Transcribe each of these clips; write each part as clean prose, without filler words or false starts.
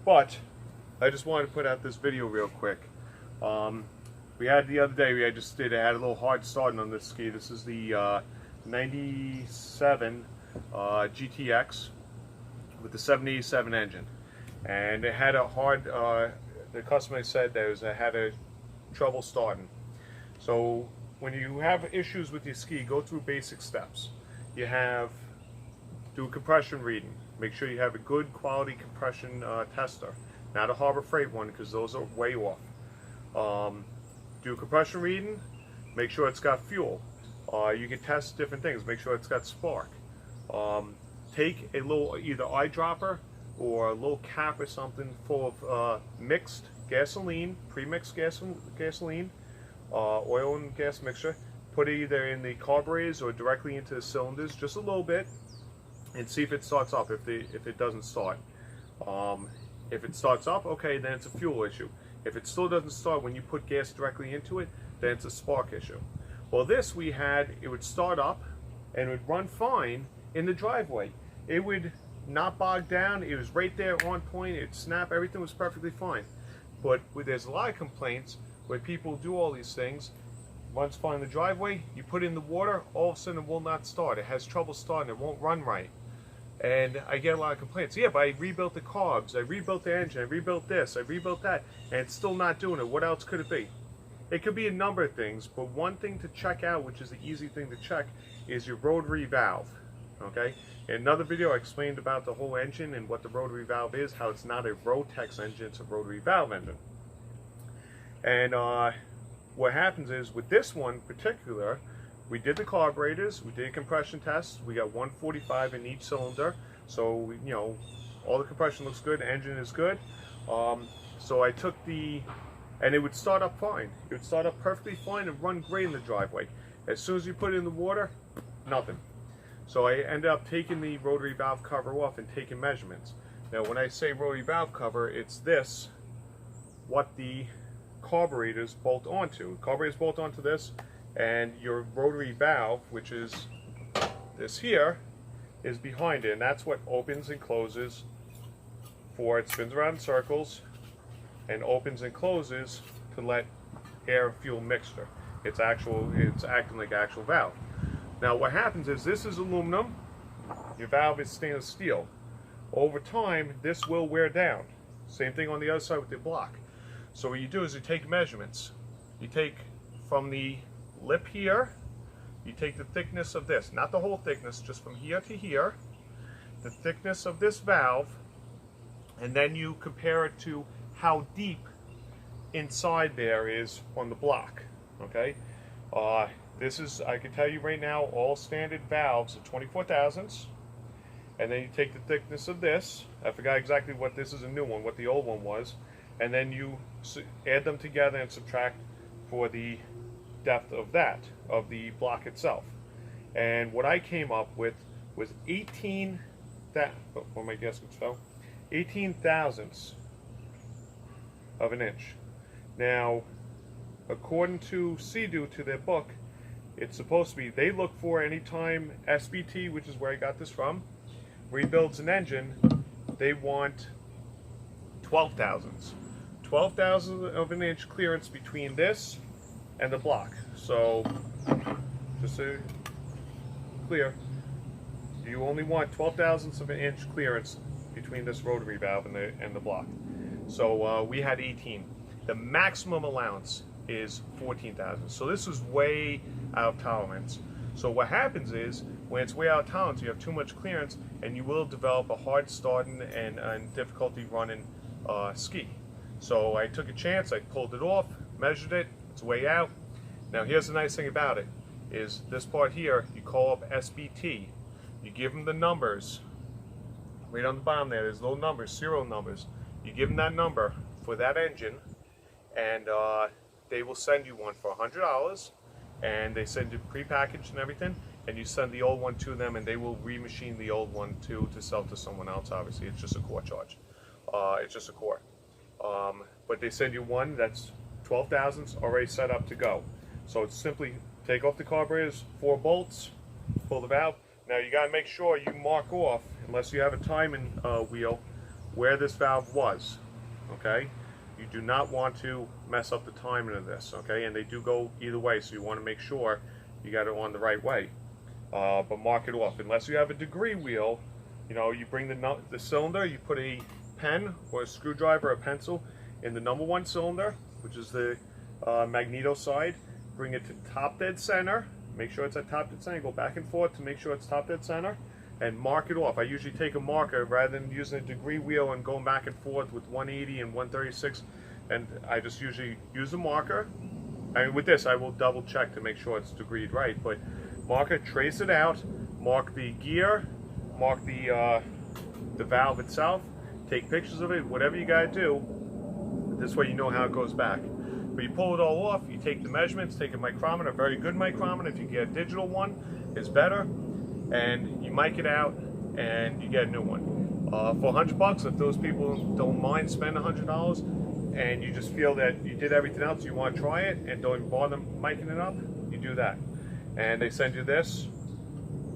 But I just wanted to put out this video real quick. We had the other day, I had a little hard starting on this ski. This is the 97 GTX with the 787 engine. And it had a hard, the customer said it had a trouble starting. So when you have issues with your ski, go through basic steps. Do a compression reading. Make sure you have a good quality compression tester. Not a Harbor Freight one, because those are way off. Do a compression reading. Make sure it's got fuel. You can test different things. Make sure it's got spark. Take a little either eyedropper or a little cap or something full of mixed gasoline, pre-mixed gasoline, oil and gas mixture. Put it either in the carburetors or directly into the cylinders, just a little bit, and see if it starts up. If it doesn't start, if it starts up, okay, then it's a fuel issue. If it still doesn't start when you put gas directly into it, then it's a spark issue. Well, this it would start up and it would run fine in the driveway. It would not bog down. It was right there on point. It'd snap. Everything was perfectly fine. But there's a lot of complaints where people do all these things. Runs fine in the driveway. You put it in the water, all of a sudden it will not start. It has trouble starting. It won't run right. And I get a lot of complaints. Yeah, but I rebuilt the carbs, I rebuilt the engine, I rebuilt this, I rebuilt that, and it's still not doing it. What else could it be? It could be a number of things, but one thing to check out, which is the easy thing to check, is your rotary valve. Okay? In another video, I explained about the whole engine and what the rotary valve is, how it's not a Rotex engine, it's a rotary valve engine. And what happens is, with this one in particular, we did the carburetors, we did compression tests, we got 145 in each cylinder, so all the compression looks good, the engine is good. So I took and it would start up fine. It would start up perfectly fine and run great in the driveway. As soon as you put it in the water, nothing. So I ended up taking the rotary valve cover off and taking measurements. Now when I say rotary valve cover, it's what the carburetors bolt onto. The carburetors bolt onto this, and your rotary valve, which is this here, is behind it, and that's what opens and closes it spins around in circles and opens and closes to let air and fuel mixture. It's acting like an actual valve. Now what happens is, this is aluminum, your valve is stainless steel. Over time this will wear down. Same thing on the other side with the block. So what you do is you take measurements. You take from the lip here, you take the thickness of this, not the whole thickness, just from here to here, the thickness of this valve, and then you compare it to how deep inside there is on the block. Okay, this is, I can tell you right now, all standard valves are 24 thousandths, and then you take the thickness of this. I forgot exactly what this is, a new one, what the old one was, and then you add them together and subtract for the depth of the block itself. And what I came up with was 18 thousandths of an inch. Now, according to Seadoo, to their book, it's supposed to be, they look for anytime SBT, which is where I got this from, rebuilds an engine, they want 12 thousandths. 12 thousandths of an inch clearance between this and the block. So, just so clear, you only want 12 thousandths of an inch clearance between this rotary valve and the block. So we had 18. The maximum allowance is 14 thousandths. So this is way out of tolerance. So what happens is, when it's way out of tolerance, you have too much clearance, and you will develop a hard starting and difficulty running ski. So I took a chance, I pulled it off, measured it, it's way out. Now here's the nice thing about it, is this part here, you call up SBT, you give them the numbers, right on the bottom there's little numbers, serial numbers, you give them that number for that engine, and they will send you one for $100, and they send you prepackaged and everything, and you send the old one to them, and they will remachine the old one to sell to someone else. Obviously it's just a core charge, it's just a core. But they send you one that's 12 thousandths already set up to go. So it's simply take off the carburetors, 4 bolts, pull the valve. Now you got to make sure you mark off, unless you have a timing wheel, where this valve was, okay? You do not want to mess up the timing of this, okay? And they do go either way, so you want to make sure you got it on the right way. But mark it off. Unless you have a degree wheel, you know, you bring the cylinder, you put a pen or a screwdriver or a pencil in the number 1 cylinder, which is the magneto side. Bring it to top dead center. Make sure it's at top dead center. Go back and forth to make sure it's top dead center, and mark it off. I usually take a marker rather than using a degree wheel and going back and forth with 180 and 136, and I just usually use a marker. I mean, with this, I will double check to make sure it's degreed right, but marker, trace it out, mark the gear, mark the valve itself, take pictures of it, whatever you gotta do. This way you know how it goes back. But you pull it all off, you take the measurements, take a micrometer, a very good micrometer. If you get a digital one, it's better. And you mic it out, and you get a new one. For $100, if those people don't mind spending $100, and you just feel that you did everything else, you want to try it, and don't even bother micing it up, you do that. And they send you this,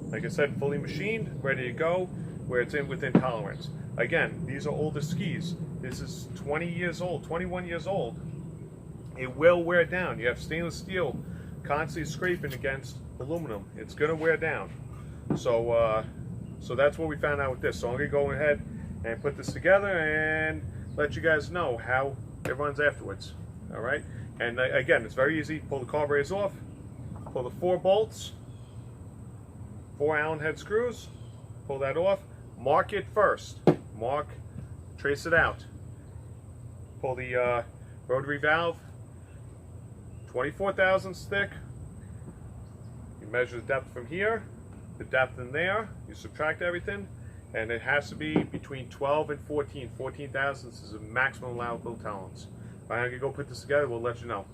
like I said, fully machined, ready to go, where it's within tolerance. Again, these are older skis. This is 20 years old, 21 years old. It will wear down. You have stainless steel constantly scraping against aluminum. It's going to wear down. So so that's what we found out with this. So I'm going to go ahead and put this together and let you guys know how it runs afterwards. All right? And again, it's very easy. Pull the carburetors off. Pull the 4 bolts. 4 Allen head screws. Pull that off. Mark it first. Mark. Trace it out. Pull the rotary valve. 24 thousandths thick. You measure the depth from here, the depth in there, you subtract everything, and it has to be between 12 and 14. 14 thousandths is a maximum allowable tolerance. All right, I'm going to go put this together, we'll let you know.